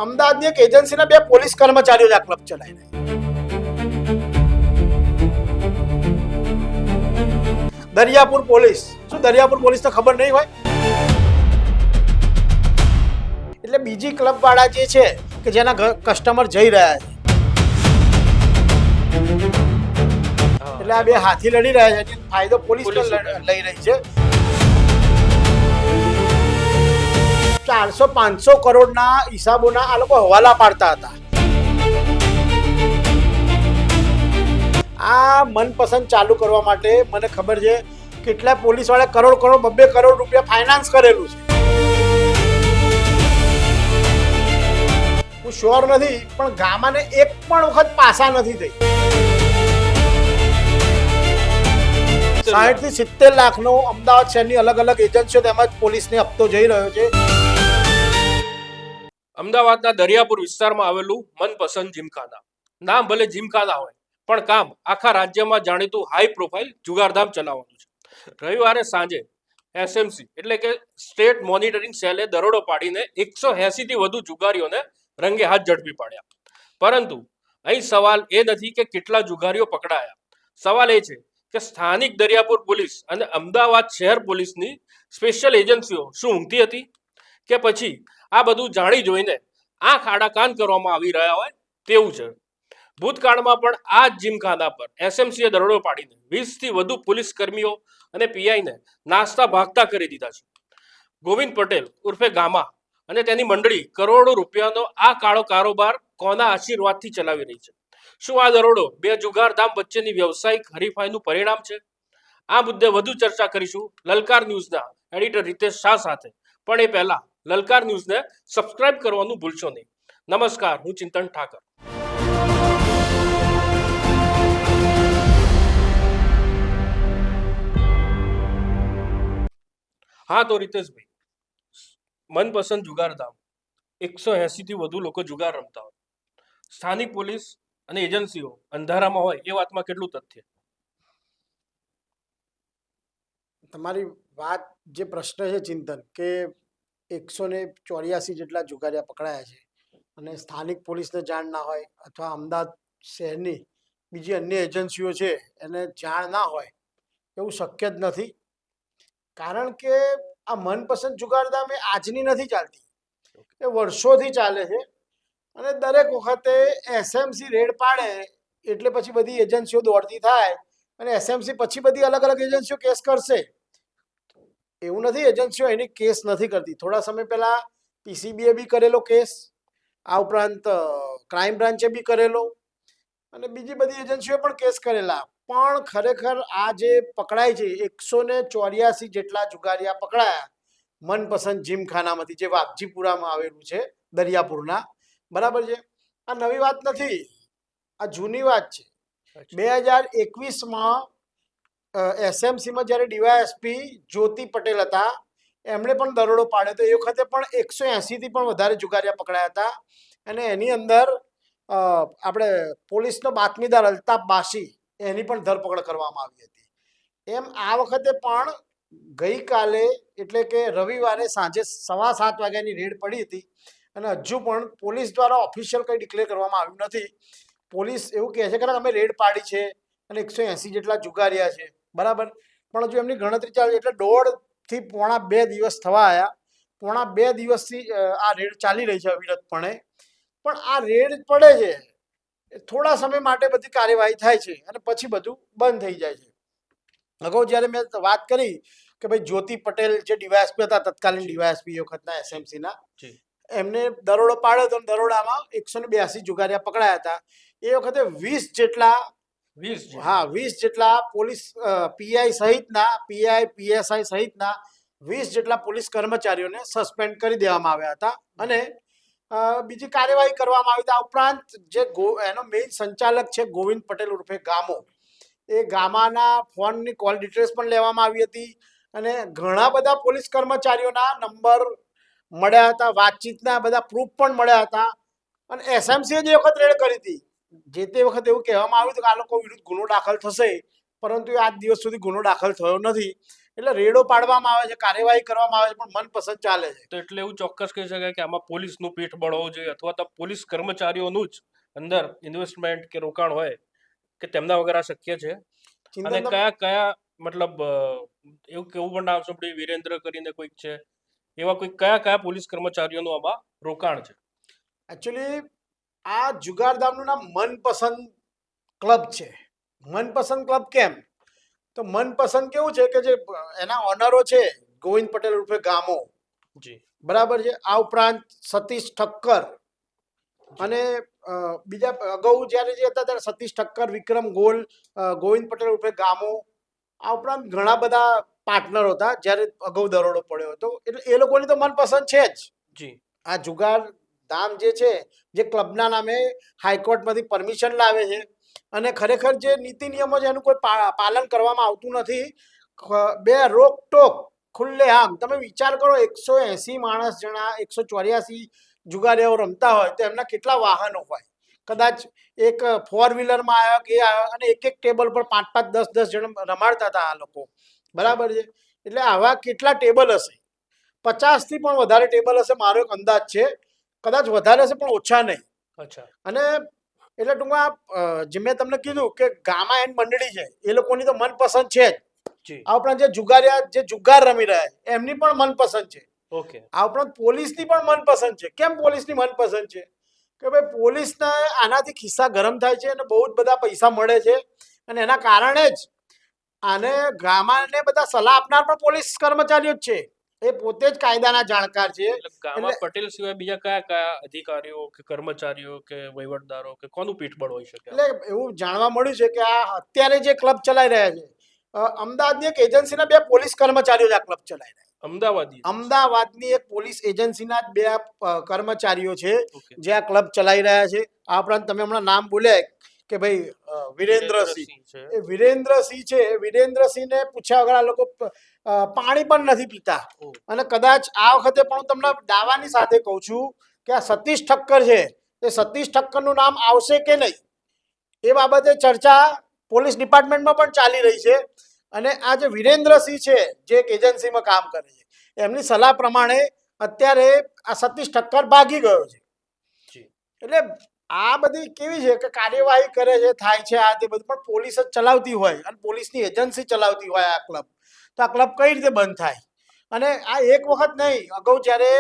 અમદાવાદની એક એજન્સીના બે પોલીસ કર્મચારીઓ જ આ ક્લબ ચલાવી રહ્યા. દરિયાપુર પોલીસ, શું દરિયાપુર પોલીસ તો ખબર નહીં હોય? એટલે બીજી ક્લબ વાળા જે છે કે જેના કસ્ટમર જઈ રહ્યા છે, એટલે આ બે હાથી લડી રહ્યા છે, ફાયદો પોલીસ લઈ રહી છે. 400-500 કરોડના હિસાબોના આ લોકો હવાલા પાડતા હતા. આ મનપસંદ ચાલુ કરવા માટે મને ખબર છે કેટલા પોલીસ વાળા કરોડ 2 કરોડ રૂપિયા ફાઇનાન્સ કરેલું છે. હું શ્યોર નથી, પણ ગામાને એક પણ વખત પાસા નથી થઈ. 60 થી 70 લાખનો અમદાવાદ શહેરની અલગ અલગ એજન્સીઓ તેમજ પોલીસને હપ્તો જઈ રહ્યો છે. અમદાવાદના દરિયાપુર વિસ્તારમાં આવેલું મનપસંદ જીમખાના. નામ ભલે જીમખાના હોય, પણ કામ આખા રાજ્યમાં જાણીતું હાઈ પ્રોફાઇલ જુગારધામ ચલાવવાનું છે. રવિવારે સાંજે એસએમસી એટલે કે સ્ટેટ મોનિટરિંગ સેલે દરોડો પાડીને 180 થી વધુ જુગારીઓને રંગે હાથ ઝડપી પાડ્યા. પરંતુ અહીં સવાલ એ નથી કે કેટલા જુગારીઓ પકડાયા. સવાલ એ છે કે સ્થાનિક દરિયાપુર પોલીસ અને અમદાવાદ શહેર પોલીસની સ્પેશિયલ એજન્સીઓ શું ઊંઘતી હતી, કે પછી આ બધું જાણી જોઈને આંખ આડા કાન કરવામાં આવી રહ્યા હોય તેવું છે. ભૂતકાળમાં પણ આ જ જીમખાના પર એસએમસીએ દરોડો પાડીને 20 થી વધુ પોલીસ કર્મીઓ અને પીઆઈને નાસ્તા ભાગતા કરી દીધા છે. ગોવિંદ પટેલ ઉર્ફે ગામા અને તેની મંડળી કરોડો રૂપિયાનો આ કાળો કારોબાર કોના આશીર્વાદથી ચલાવી રહી છે? શું આ દરોડો બે જુગારધામ વચ્ચેની વ્યવસાયિક હરીફાઈનું પરિણામ છે? આ મુદ્દે વધુ ચર્ચા કરીશું લલકાર ન્યૂઝના એડિટર રીતેશ શાહ સાથે. પણ એ પહેલા લલકાર ન્યૂઝને સબસ્ક્રાઇબ કરવાનું ભૂલશો નહીં. નમસ્કાર, હું ચિંતન ઠાકર. હા તો રીતેશભાઈ, મનપસંદ જુગારધામ 180 થી વધુ લોકો જુગાર રમતા હોય, સ્થાનિક પોલીસ અને એજન્સીઓ અંધારામાં હોય, એ વાતમાં કેટલું તથ્ય? તમારી વાત જે પ્રશ્ન છે ચિંતન, કે 184 જેટલા જુગારિયા પકડાયા છે અને સ્થાનિક પોલીસને જાણ ના હોય અથવા અમદાવાદ શહેરની બીજી અન્ય એજન્સીઓ છે એને જાણ ના હોય એવું શક્ય જ નથી. કારણ કે આ મનપસંદ જુગારધામ એ આજની નથી ચાલતી, એ વર્ષોથી ચાલે છે. અને દરેક વખતે એસએમસી રેડ પાડે એટલે પછી બધી એજન્સીઓ દોડતી થાય અને એસએમસી પછી બધી અલગ અલગ એજન્સીઓ કેસ કરશે એવું નથી. એજન્સીઓ એની કેસ નથી કરતી. થોડા સમય પહેલા પીસીબીએ બી કરેલો કેસ, આ ઉપરાંત ક્રાઇમ બ્રાન્ચે બી કરેલો અને બીજી બધી એજન્સીઓ પણ કેસ કરેલા. પણ ખરેખર આ જે પકડાય છે 184 જેટલા જુગારિયા પકડાયા મનપસંદ જીમખાનામાંથી, જે વાઘજીપુરામાં આવેલું છે દરિયાપુરના, બરાબર છે. આ નવી વાત નથી, આ જૂની વાત છે. 2021માં એસએમસીમાં જ્યારે ડીવાયએસપી જ્યોતિ પટેલ હતા એમણે પણ દરોડો પાડ્યો હતો. એ વખતે પણ 180 થી પણ વધારે જુગારિયા પકડાયા હતા. અને એની અંદર આપણે પોલીસનો બાતમીદાર અલ્તાફ બાસી એની પણ ધરપકડ કરવામાં આવી હતી. એમ આ વખતે પણ ગઈકાલે એટલે કે રવિવારે સાંજે 7:15 વાગ્યાની રેડ પડી હતી અને હજુ પણ પોલીસ દ્વારા ઓફિશિયલ કંઈ ડિક્લેર કરવામાં આવ્યું નથી. પોલીસ એવું કહે છે કે અમે રેડ પાડી છે અને 180 જેટલા જુગારિયા છે, બરાબર, પણ હજુ એમની ગણતરી ચાલે છે. એટલે 1.5 થી પોણા 2 દિવસ થવા આવ્યા. પોણા 2 દિવસથી આ રેડ ચાલી રહી છે અવિરતપણે. પણ આ રેડ પડે છે, થોડા સમય માટે બધી કાર્યવાહી થાય છે અને પછી બધું બંધ થઈ જાય છે. અગાઉ જ્યારે મેં વાત કરી કે ભાઈ જ્યોતિ પટેલ જે ડીવાયએસપી હતા, તત્કાલીન ડીવાયએસપી વખતના એસએમસીના, એમને દરોડો પાડ્યો હતો. દરોડામાં 182 જુગારિયા પકડાયા હતા. એ વખતે 20 જેટલા પોલીસ પીઆઈ સહિતના, પીઆઈ પીએસઆઈ સહિતના 20 જેટલા પોલીસ કર્મચારીઓને સસ્પેન્ડ કરી દેવામાં આવ્યા હતા અને બીજી કાર્યવાહી કરવામાં આવી હતી. આ ઉપરાંત જે એનો મેઇન સંચાલક છે ગોવિંદ પટેલ ઉર્ફે ગામો, એ ગામાના ફોનની કોલ ડિટેલ્સ પણ લેવામાં આવી હતી અને ઘણા બધા પોલીસ કર્મચારીઓના નંબર મળ્યા હતા, વાતચીતના બધા પ્રૂફ પણ મળ્યા હતા. અને એસએમસીએ જે વખત રેડ કરી હતી, જે તે વખત એવું કહેવામાં આવ્યું હતું કે આ લોકો વિરુદ્ધ ગુનો દાખલ થશે, પરંતુ આજ દિવસ સુધી ગુનો દાખલ થયો નથી. એટલે રેડો પાડવામાં આવે છે, કાર્યવાહી કરવામાં આવે છે, પણ મનપસંદ ચાલે છે. તો એટલે એવું ચોક્કસ કહી શકાય કે આમાં પોલીસનું પીઠ બળ હોવું જોઈએ અથવા તો પોલીસ કર્મચારીઓનું જ અંદર ઇન્વેસ્ટમેન્ટ કે રોકાણ હોય કે તેમના વગર આ શક્ય છે. અને ચિંતન કયા કયા મતલબ એવું કેવું પણ નામ સાંભળ્યું વિરેન્દ્ર કરીને કોઈક છે, એવા કોઈ કયા કયા પોલીસ કર્મચારીઓનું આમાં રોકાણ છે? એકચ્યુઅલી આ જુગારધામનું નામ મનપસંદ ક્લબ છે. મનપસંદ ક્લબ કેમ? તો મનપસંદ કેવું છે કે જે એના ઓનરો છે ગોવિંદ પટેલ ઉર્ફે ગામો, જી બરાબર છે. આ ઉપરાંત સતીશ ઠક્કર અને બીજા અગાઉ જ્યારે જે હતા ત્યારે સતીશ ઠક્કર, વિક્રમ ગોલ, ગોવિંદ પટેલ ઉર્ફે ગામો, આ ઉપરાંત ઘણા બધા પાર્ટનરો હતા જ્યારે અગાઉ દરોડો પડ્યો હતો. એટલે એ લોકોની તો મનપસંદ છે જ. જી આ જુગાર ધામ જે છે, જે ક્લબના નામે હાઈકોર્ટમાંથી પરમિશન લાવે છે અને ખરેખર જે નીતિ નિયમો છે એનું કોઈ પાલન કરવામાં આવતું નથી. બે રોકટોક ખુલ્લેઆમ તમે વિચાર કરો, 180 માણસ જણા, 184 જુગારીઓ રમતા હોય તો એમના કેટલા વાહનો હોય? કદાચ એક ફોર વ્હીલરમાં આવ્યો કે આવ્યો અને એક એક ટેબલ પર 5 5 10 10 જણ રમાડતા હતા આ લોકો, બરાબર છે. એટલે આવા કેટલા ટેબલ હશે? 50 થી પણ વધારે ટેબલ હશે, મારો એક અંદાજ છે. કદાચ વધારે હશે પણ ઓછા નહીં. અચ્છા અને એટલે ટૂંકમાં જે મેં તમને કીધું કે ગામા એન્ડ મંડળી છે, એ લોકોની તો મનપસંદ છે જ. જી આ ઉપરાંત જે જુગારિયા જે જુગાર રમી રહ્યા છે એમની પણ મનપસંદ છે. ઓકે આ ઉપરાંત પોલીસની પણ મનપસંદ છે. કેમ પોલીસની મનપસંદ છે? કે ભાઈ પોલીસને આનાથી ખિસ્સા ગરમ થાય છે અને બહુ જ બધા પૈસા મળે છે અને એના કારણે જ આને ગામાને બધા સલાહ આપનાર પણ પોલીસ કર્મચારીઓ જ છે. એ પોતે જ કાયદાના જાણકાર છે. એટલે ગામા પટેલ સિવાય બીજા કયા કયા અધિકારીઓ કે કર્મચારીઓ કે વહીવટદારો કે કોનું પીઠબળ હોઈ શકે? એટલે એવું જાણવા મળ્યું છે કે આ અત્યારે જે ક્લબ ચલાવી રહ્યા છે, અમદાવાદની એક એજન્સીના 2 પોલીસ કર્મચારીઓ જ આ ક્લબ ચલાવી રહ્યા છે. અમદાવાદી અમદાવાદની એક પોલીસ એજન્સીના જ 2 કર્મચારીઓ છે ઓકે જે આ ક્લબ ચલાવી રહ્યા છે. આ ઉપરાંત તમે હમણાં નામ બોલ્યા કે ભાઈ વિરેન્દ્રસિંહ, છે એ વિરેન્દ્રસિંહ છે. વિરેન્દ્રસિંહને પૂછ્યા વગર આ લોકો પાણી પણ નથી પીતા. ઓહ. અને કદાચ આ વખતે પણ હું તમને દાવાની સાથે કહું છું કે આ સતીશ ઠક્કર છે, એ સતીશ ઠક્કરનું નામ આવશે કે નહીં એ બાબતે ચર્ચા પોલીસ ડિપાર્ટમેન્ટમાં પણ ચાલી રહી છે. અને આ જે વિરેન્દ્રસિંહ છે જે એક એજન્સીમાં કામ કરે છે, એમની સલાહ પ્રમાણે અત્યારે આ સતીશ ઠક્કર ભાગી ગયો છે. જી એટલે આ બધી કેવી છે કે કાર્યવાહી કરે છે, થાય છે આ તે બધું, પણ પોલીસ જ ચલાવતી હોય અને પોલીસની એજન્સી ચલાવતી હોય આ ક્લબ, તો આ ક્લબ કઈ રીતે બંધ થાય? અને આ એક વખત નહીં, અગાઉ જ્યારે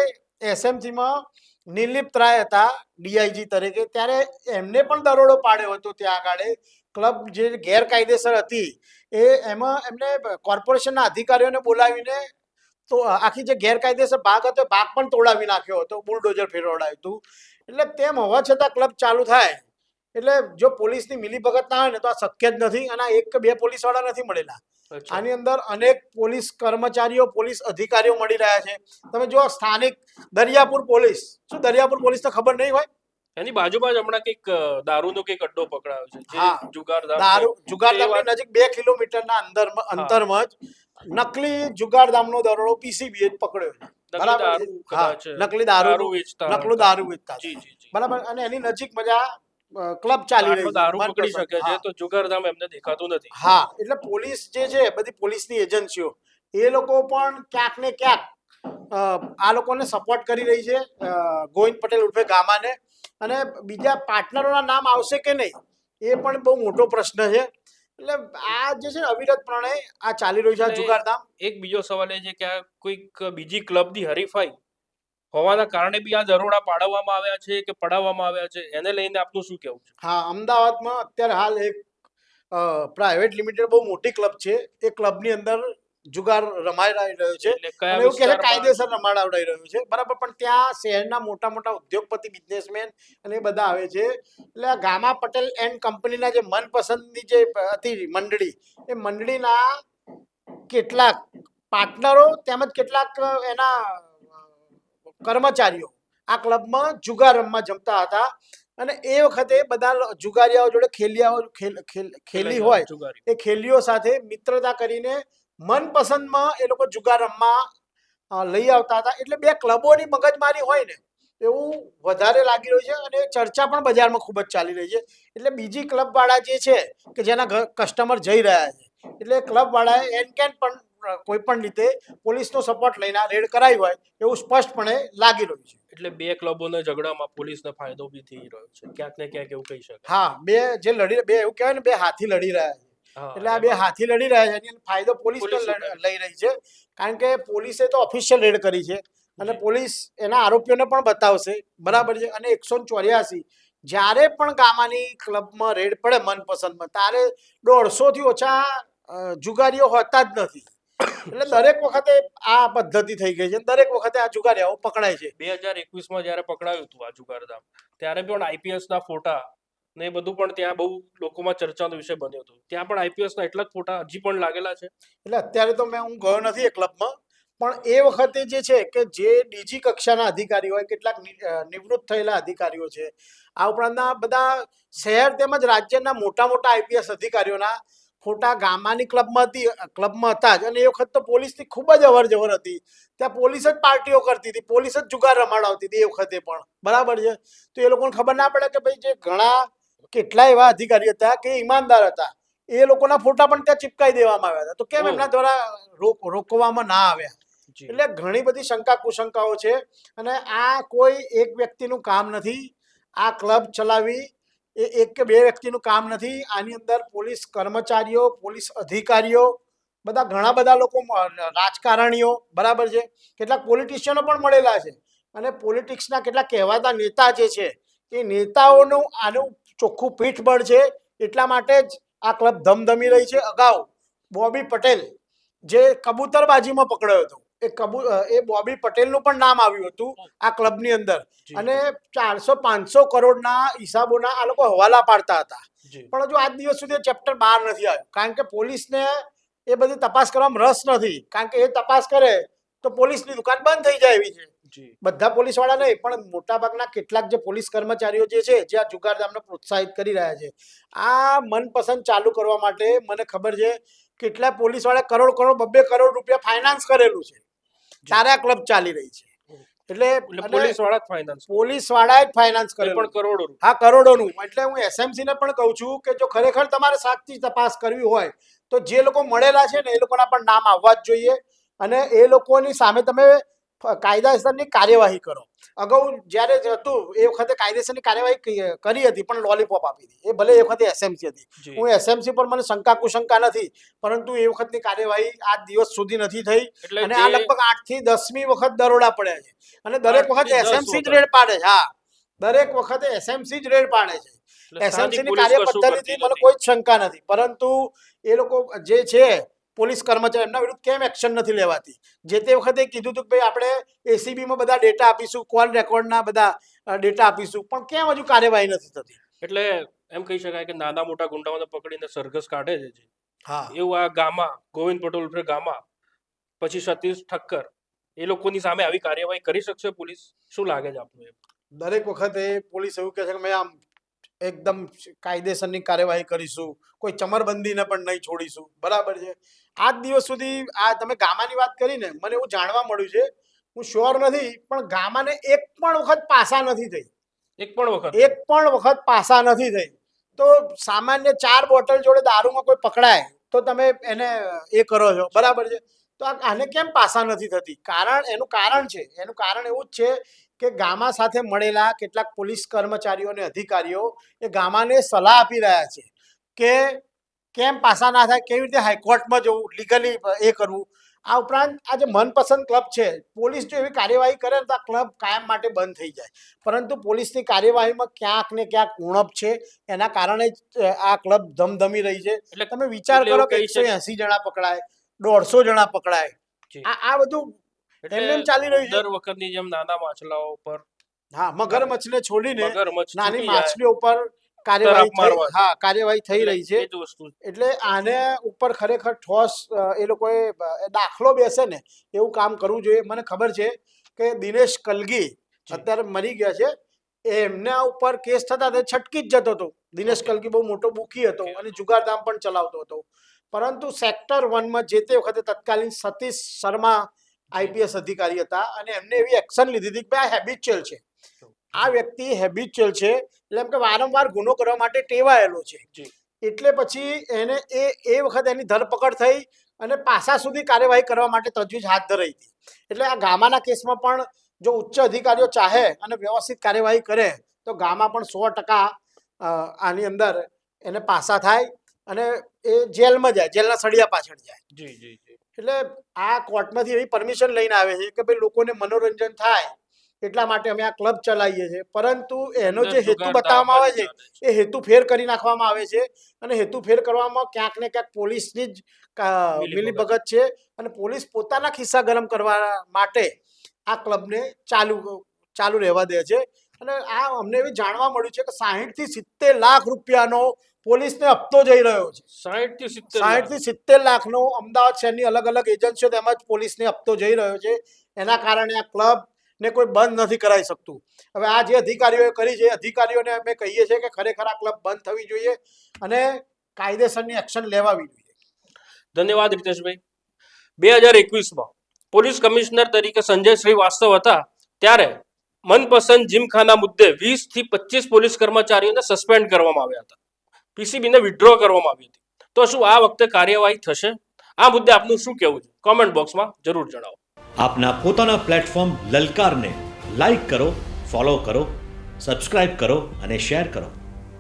એસએમસીમાં નિર્લિપ્ત રાય હતા ડીઆઈજી તરીકે, ત્યારે એમને પણ દરોડો પાડ્યો હતો. ત્યાં આગળ ક્લબ જે ગેરકાયદેસર હતી એમાં એમને કોર્પોરેશનના અધિકારીઓને બોલાવીને તો આખી જે ગેરકાયદેસર ભાગ હતો ભાગ પણ તોડાવી નાખ્યો હતો, બુલડોઝર ફેરવડાવ્યું હતું. એટલે તેમ હોવા છતાં ક્લબ ચાલુ થાય, એટલે જો પોલીસની મિલીભગત ના હોય ને તો આ શક્ય જ નથી. અને 1 કે 2 પોલીસવાળા નથી મળેલા, અચ્છા આની અંદર અનેક પોલીસ કર્મચારીઓ, પોલીસ અધિકારીઓ મળી રહ્યા છે. તમે જો સ્થાનિક દરિયાપુર પોલીસ, શું દરિયાપુર પોલીસ તો ખબર નહીં હોય? એની બાજુમાં જ હમણાં કંઈક દારૂનો કંઈક અડ્ડો પકડાયો છે જે હા, જુગારધામ છે. જુગારધામની એ વાત- નજીક 2 કિલોમીટરના અંતરમાં જ નકલી જુગારધામનો દરોડો પીસીબીએ પકડ્યો છે. નકલી બરાબર છે? દારૂ હા, કદાચ નકલી દારૂ વેચતા નકલું હતા. દારૂ વેચતા જી હતા. જી જી બરાબર. અને એની નજીક મજા ક્લબ ચાલી આટલો રહી છે, દારૂ પકડી મનપસંદ. શકે છે હા તો જુગારધામ એમને દેખાતું નથી. હા, એટલે પોલીસ જે છે, બધી પોલીસની એજન્સીઓ, એ લોકો પણ ક્યાંક ને ક્યાંક આ લોકોને સપોર્ટ કરી રહી છે, ગોવિંદ પટેલ ઉર્ફે ગામાને. અને બીજા પાર્ટનરોના નામ આવશે કે નહીં એ પણ બહુ મોટો પ્રશ્ન છે. એટલે આ જે છે અવિરતપણે આ ચાલી રહ્યું છે આ એટલે જુગારધામ. એક બીજો સવાલ એ છે કે આ કોઈક બીજી ક્લબની હરીફાઈ હોવાના કારણે બી આ દરોડા પાડવામાં આવ્યા છે કે પડાવવામાં આવ્યા છે, એને લઈને આપનું શું કહેવું છે? હા, અમદાવાદમાં અત્યારે હાલ એક પ્રાઇવેટ લિમિટેડ બહુ મોટી ક્લબ છે. એ ક્લબની અંદર જુગાર રમાઈ રહ્યો છે એટલે કયા અને એવું કહે છે વિસ્તારમાં? કાયદેસર રમાડાઈ રહ્યું છે, બરાબર. પણ ત્યાં શહેરના મોટા મોટા ઉદ્યોગપતિ, બિઝનેસમેન અને એ બધા આવે છે. એટલે આ ગામા પટેલ એન્ડ કંપનીના જે મનપસંદની જે હતી મંડળી, એ મંડળીના કેટલાક પાર્ટનરો તેમજ કેટલાક એના કર્મચારીઓ આ ક્લબમાં જુગાર રમવા જમતા હતા. અને એ વખતે બધા જુગારીયાઓ જોડે ખેલી હોય, જુગારી એ ખેલીઓ સાથે મિત્રતા કરીને મનપસંદમાં એ લોકો જુગાર રમવા લઈ આવતા હતા. એટલે 2 ક્લબોની મગજમારી હોય ને એવું વધારે લાગી રહ્યું છે અને ચર્ચા પણ બજારમાં ખૂબ જ ચાલી રહી છે. એટલે બીજી ક્લબ વાળા જે છે કે જેના કસ્ટમર જઈ રહ્યા છે, એટલે ક્લબ વાળાએ એન કેન પણ કોઈ પણ રીતે પોલીસનો સપોર્ટ લઈને આ રેડ કરાઈ હોય એવું સ્પષ્ટપણે લાગી રહ્યું છે. એટલે બે ક્લબોના ઝઘડામાં પોલીસને ફાયદો બી થઈ રહ્યો છે ક્યાંક ને ક્યાંક એવું કહી શકાય. હા, બે એવું કહેવાય ને, બે હાથી લડી રહ્યા છે. હા, એટલે આ બે એમાં હાથી લડી રહ્યા છે એની ફાયદો પોલીસ પોલીસ લઈ રહી છે. કારણ કે પોલીસે તો ઓફિશિયલ રેડ કરી છે અને પોલીસ એના આરોપીઓને પણ બતાવશે, બરાબર છે. અને 184 જ્યારે પણ ગામાની ક્લબમાં રેડ પડે મનપસંદમાં, ત્યારે 150 થી ઓછા જુગારીઓ હોતા જ નથી. એટલે દરેક વખતે આ પદ્ધતિ થઈ ગઈ છે, દરેક વખતે આ જુગારીઓ પકડાય છે. 2021માં જ્યારે પકડાયું હતું આ જુગારધામ, ત્યારે પણ આઈપીએસ ના ફોટા ને એ બધું પણ ત્યાં બહુ લોકોમાં ચર્ચાનો વિષય બન્યો હતો. ત્યાં પણ આઈપીએસ ના એટલા જ ફોટા હજી પણ લાગેલા છે. એટલે અત્યારે તો હું ગયો નથી એ ક્લબમાં, પણ એ વખતે જે છે કે જે ડીજી કક્ષાના અધિકારીઓ હોય, કેટલાક નિવૃત્ત થયેલા અધિકારીઓ છે, આ ઉપરાંતના બધા શહેર તેમજ રાજ્યના મોટા મોટા આઈપીએસ અધિકારીઓના ફોટા ગામાની ક્લબમાં હતા જ. અને એ વખત તો પોલીસની ખૂબ જ અવર જવર હતી. ત્યાં પોલીસ જ પાર્ટીઓ કરતી હતી, પોલીસ જ જુગાર રમાડાવતી હતી એ વખતે પણ, બરાબર છે. તો એ લોકોને ખબર ના પડે કે ભાઈ જે ઘણા કેટલા એવા અધિકારી હતા કે ઈમાનદાર હતા, એ લોકોના ફોટા પણ ત્યાં ચિપકાઈ દેવામાં આવ્યા હતા. તો કેમ એમના દ્વારા રોકવામાં ના આવ્યા? એટલે ઘણી બધી શંકા કુશંકાઓ છે. અને આ કોઈ એક વ્યક્તિનું કામ નથી. આ ક્લબ ચલાવી એ એક કે બે વ્યક્તિનું કામ નથી. આની અંદર પોલીસ કર્મચારીઓ, પોલીસ અધિકારીઓ, બધા ઘણા બધા લોકો, રાજકારણીઓ, બરાબર છે, કેટલાક પોલિટિશિયનો પણ મળેલા છે. અને પોલિટિક્સના કેટલાક કહેવાતા નેતા જે છે, એ નેતાઓનું આનું ચોખ્ખું પીઠબળ છે. એટલા માટે જ આ ક્લબ ધમધમી રહી છે. અગાઉ બોબી પટેલ જે કબૂતરબાજીમાં પકડાયો હતો, એ બોબી પટેલનું પણ નામ આવ્યું હતું આ ક્લબની અંદર. અને 400-500 કરોડના હિસાબોના આ લોકો હવાલા પાડતા હતા. પણ હજુ આજ દિવસ સુધી ચેપ્ટર બહાર નથી આવ્યો. કારણ કે પોલીસને એ બધી તપાસ કરવામાં રસ નથી. કારણ કે એ તપાસ કરે તો પોલીસની દુકાન બંધ થઈ જાય એવી છે. બધા પોલીસ વાળા નહીં, પણ મોટાભાગના કેટલાક જે પોલીસ કર્મચારીઓ જે છે, જે આ જુગારધામને પ્રોત્સાહિત કરી રહ્યા છે, આ મનપસંદ ચાલુ કરવા માટે મને ખબર છે કેટલા પોલીસ વાળા કરોડ 2 કરોડ રૂપિયા ફાઇનાન્સ કરેલું છે, ત્યારે આ ક્લબ ચાલી રહી છે. એટલે પોલીસ વાળા જ ફાઇનાન્સ, પોલીસ વાળાએ જ ફાઇનાન્સ કરેલું પણ કરોડો. હા, કરોડોનું. એટલે હું એસએમસી ને પણ કહું છું કે જો ખરેખર તમારે સાચી તપાસ કરવી હોય તો જે લોકો મળેલા છે ને એ લોકોના પણ નામ આવવા જ જોઈએ. અને એ લોકોની સામે તમે કાયદેસરની કાર્યવાહી કરો. અગાઉ જ્યારે હતું એ વખતે કાયદેસરની કાર્યવાહી કરી હતી, પણ લોલીપોપ આપી હતી. એ ભલે એ વખતે એસએમસી હતી. હું એસએમસી પર મને શંકા કુશંકા નથી, પરંતુ એ વખતની કાર્યવાહી આજ દિવસ સુધી નથી થઈ. અને આ લગભગ 8 થી 10મી વખત દરોડા પડ્યા છે. અને દરેક વખત એસએમસી જ રેડ પાડે છે. હા, દરેક વખતે એસએમસી જ રેડ પાડે છે. એસએમસી ની કાર્ય પદ્ધતિથી મને કોઈ જ શંકા નથી. પરંતુ એ લોકો જે છે પોલીસ કર્મચારી, એમના વિરુદ્ધ કેમ એક્શન નથી લેવાતી? જે તે વખતે કીધું હતું કે ભાઈ આપણે એસીબીમાં બધા ડેટા આપીશું, કોલ રેકોર્ડના બધા ડેટા આપીશું, પણ કેમ હજુ કાર્યવાહી નથી થતી? એટલે એમ કહી શકાય કે નાના મોટા ગુંડાઓને પકડીને સરઘસ કાઢે છે. હા, એવું આ ગામા ગોવિંદ પટેલ ઉર્ફે ગામા, પછી સતીશ ઠક્કર, એ લોકોની સામે આવી કાર્યવાહી કરી શકશે પોલીસ? શું લાગે છે આપનું? દરેક વખતે પોલીસ એવું કહે છે કે મેં આમ એકદમ કાયદેસરની કાર્યવાહી કરીશું, કોઈ ચમરબંધીને પણ નહીં છોડીશું, બરાબર છે. આજ દિવસ સુધી આ તમે ગામાની વાત કરીને મને એવું જાણવા મળ્યું છે, હું શ્યોર નથી, પણ ગામાને એક પણ વખત પાસા નથી થઈ. એક પણ વખત પાસા નથી થઈ. તો સામાન્ય 4 બોટલ જોડે દારૂમાં કોઈ પકડાય તો તમે એને એ કરો છો, બરાબર છે. તો આને કેમ પાસા નથી થતી? એનું કારણ એવું જ છે કે ગામા સાથે મળેલા કેટલાક પોલીસ કર્મચારીઓ અને અધિકારીઓ એ ગામાને સલાહ આપી રહ્યા છે કે કેમ પાસા ના થાય, કેવી રીતે હાઈકોર્ટમાં જવું, લીગલી એ કરવું. આ ઉપરાંત આ જે મનપસંદ ક્લબ છે, પોલીસ જો એવી કાર્યવાહી કરે તો આ ક્લબ કાયમ માટે બંધ થઈ જાય. પરંતુ પોલીસની કાર્યવાહીમાં ક્યાંક ને ક્યાંક ઉણપ છે. એના કારણે જ આ ક્લબ ધમધમી રહી છે. એટલે તમે વિચાર કરો કે 180 જણા પકડાય, 150 જણા પકડાય, આ બધું એમને ચાલી રહ્યું છે. દર વખતની જેમ નાના માછલાઓ પર, હા, મગરમચ્છને છોડીને નાની માછલીઓ ઉપર કાર્યવાહી થઈ રહી છે. એટલે આને ઉપર ખરેખર ઠોસ એ લોકોએ દાખલો બેસે ને એવું કામ કરવું જોઈએ. મને ખબર છે કે દિનેશ કલગી અત્યારે મરી ગયા છે, એમના ઉપર કેસ થતા તે છટકી જ જતો હતો. દિનેશ કલગી બહુ મોટો બુકી હતો અને જુગારધામ પણ ચલાવતો હતો. પરંતુ સેક્ટર 1માં જે તે વખતે તત્કાલીન સતીશ શર્મા આઈપીએસ અધિકારી હતા અને એમને એવી એક્શન લીધી હતી કે આ હેબિચ્યુઅલ છે, આ વ્યક્તિ હેબિચ્યુઅલ છે, એટલે એમ કે વારંવાર ગુનો કરવા માટે ટેવાયેલો છે. એટલે પછી એને એ વખતે એની ધરપકડ થઈ અને પાસા સુધી કાર્યવાહી કરવા માટે તજવીજ હાથ ધરાઈ હતી. એટલે આ ગામાના કેસમાં પણ જો ઉચ્ચ અધિકારીઓ ચાહે અને વ્યવસ્થિત કાર્યવાહી કરે તો ગામા પણ 100% આની અંદર એને પાસા થાય અને એ જેલમાં જાય, જેલના સળિયા પાછળ જાય. જી જી જી. એટલે આ કોર્ટમાંથી એવી પરમિશન લઈને આવે છે કે ભાઈ લોકોને મનોરંજન થાય એટલા માટે અમે આ ક્લબ ચલાવીએ છીએ, પરંતુ એનો જે હેતુ બતાવવામાં આવે છે એ હેતુ ફેર કરી નાખવામાં આવે છે. અને હેતુ ફેર કરવામાં ક્યાંક ને ક્યાંક પોલીસની જ મિલીભગત છે અને પોલીસ પોતાના ખિસ્સા ગરમ કરવા માટે આ ક્લબને ચાલુ રહેવા દે છે. અને આ અમને એવી જાણવા મળ્યું છે કે 60 થી 70 લાખ રૂપિયાનો પોલીસને હપ્તો જઈ રહ્યો છે. 60 થી 70 60 થી 70 લાખનો અમદાવાદ શહેરની અલગ અલગ એજન્સીઓ તેમજ પોલીસને હપ્તો જઈ રહ્યો છે. એના કારણે આ ક્લબ ને કોઈ બંધ નથી કરાવી શકતું. હવે આ જે અધિકારીઓએ કરી છે, અધિકારીઓને અમે કહીએ છીએ કે ખરેખર આ ક્લબ બંધ થવી જોઈએ અને કાયદેસરની એક્શન લેવાવી જોઈએ. ધન્યવાદ રિતેશભાઈ. 2021માં પોલીસ કમિશનર તરીકે સંજય શ્રીવાસ્તવ હતા ત્યારે મનપસંદ જીમખાના મુદ્દે 20 થી 25 પોલીસ કર્મચારીઓને સસ્પેન્ડ કરવામાં આવ્યા હતા. પીસીબીને વિથડ્રો કરવામાં આવી હતી. તો શું આ વખતે કાર્યવાહી થશે? આ મુદ્દે આપનું શું કહેવું છે? કોમેન્ટ બોક્સમાં જરૂર જણાવો. આપના પોતાના પ્લેટફોર્મ લલકારને લાઈક કરો, ફોલો કરો, સબસ્ક્રાઇબ કરો અને શેર કરો.